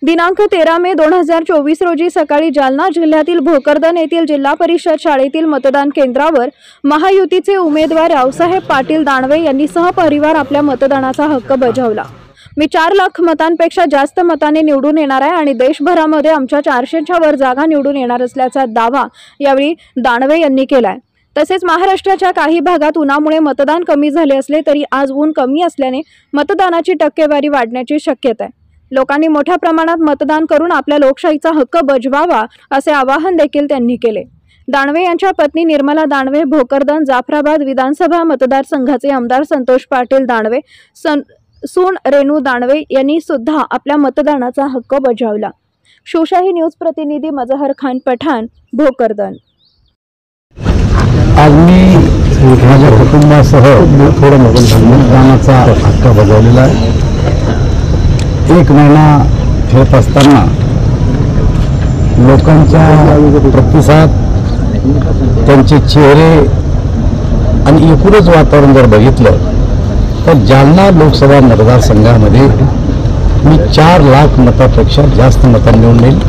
दिनांक 13 मे 2024 रोजी सकाळी जालना जिल्ह्यातील भोकरदन येथील जिल्हा परिषद शाळेतील मतदान केंद्रावर महायुतीचे उमेदवार रावसाहेब पाटील दानवे यांनी सहपरिवार आपल्या मतदानाचा हक्क बजावला। मी 4 लाख मतांपेक्षा जास्त मताने निवडून येणार आहे आणि देशभरामध्ये आमच्या 400च्या वर जागा निवडून येणार असल्याचा दावा यावेळी दानवे यांनी केलाय। तसेच महाराष्ट्राच्या काही भागात उन्हामुळे मतदान कमी झाले असले तरी आज ऊन कमी असल्याने मतदानाची टक्केवारी वाढण्याची शक्यता आहे। लोकांनी मोठ्या प्रमाणात मतदान करून आपल्या लोकशाहीचा हक्क बजावावा असे आवाहन देखील त्यांनी केले। दानवे यांच्या पत्नी निर्मला दानवे भोकरदन जाफराबाद विधानसभा मतदारसंघाचे आमदार संतोष पाटील दानवे सून रेणू दानवे यांनी सुद्धा आपल्या मतदानाचा हक्क बजावला। शिवशाही न्यूज प्रतिनिधी मजहर खान पठाण भोकरदन। आज मी माझ्या कुटुंबासह मतदानाचा हक्क बजावलेला आहे। 1 महिना फिरत असताना लोकांचा प्रतिसाद, त्यांचे चेहरे आणि एकूणच वातावरण जर बघितलं तर जालना लोकसभा मतदारसंघामध्ये मी 4 लाख मतापेक्षा जास्त मतांनी निवडून येईल।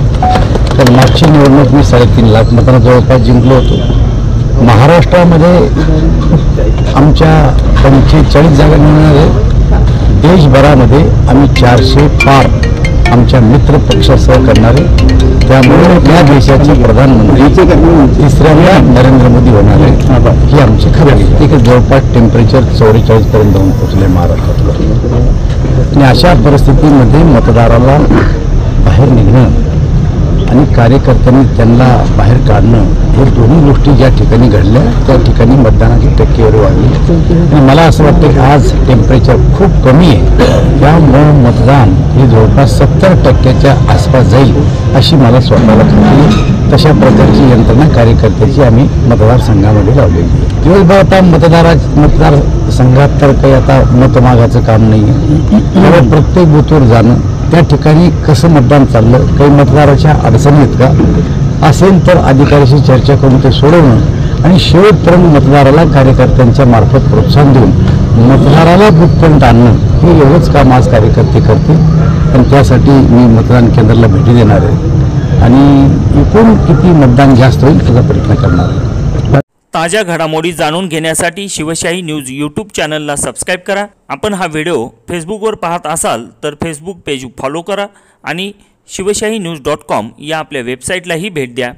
तर मागची निवडणूक मी 3.5 लाख मतांना जवळपास जिंकलो होतो। महाराष्ट्रामध्ये आमच्या 45 जागा निवडणार आहे। देशभरामध्ये आम्ही 400 पार आमच्या मित्र पक्षासह करणार आहे। त्यामुळे या देशाचे प्रधानमंत्री तिसऱ्यांदा नरेंद्र मोदी होणार आहे ही आमची खबरी आहे। एक जवळपास टेम्परेचर 44 पर्यंत जाऊन पोहोचले महाराष्ट्रात। आणि अशा परिस्थितीमध्ये मतदाराला बाहेर निघणं आणि कार्यकर्त्यांनी त्यांना बाहेर काढणं हे दोन्ही गोष्टी ज्या ठिकाणी घडल्या त्या ठिकाणी मतदानाची टक्केवारी वाढली। आणि मला असं वाटतं की आज टेम्परेचर खूप कमी आहे, त्यामुळे मतदान हे जवळपास 70% आसपास जाईल अशी मला स्वतःला खात्री आहे। तशा प्रकारची यंत्रणा कार्यकर्त्याची आम्ही मतदारसंघामध्ये लावलेली आहे। दिवसभर आता मतदारसंघात तर काही आता मत मागायचं काम नाही आहे। प्रत्येक बूथवर जाणं, त्या ठिकाणी कसं मतदान चाललं, काही मतदाराच्या अडचणी आहेत का असेल तर अधिकाऱ्याशी चर्चा करून ते सोडवणं आणि शेवटपर्यंत मतदाराला कार्यकर्त्यांच्या मार्फत प्रोत्साहन देऊन मतदाराला बूथपर्यंत आणणं हे एवढंच काम आज कार्यकर्ते करतील। आणि त्यासाठी मी मतदान केंद्राला भेटी देणार आहे आणि एकूण किती मतदान जास्त होईल त्याचा प्रयत्न करणार आहे। ताज्या घडामोडी जाणून घेण्यासाठी शिवशाही न्यूज यूट्यूब चॅनलला सबस्क्राईब करा। आपण हा व्हिडिओ फेसबुकवर पाहत असाल तर फेसबुक पेज फॉलो करा आणि शिवशाही न्यूज.com या आपल्या वेबसाईटलाही भेट द्या।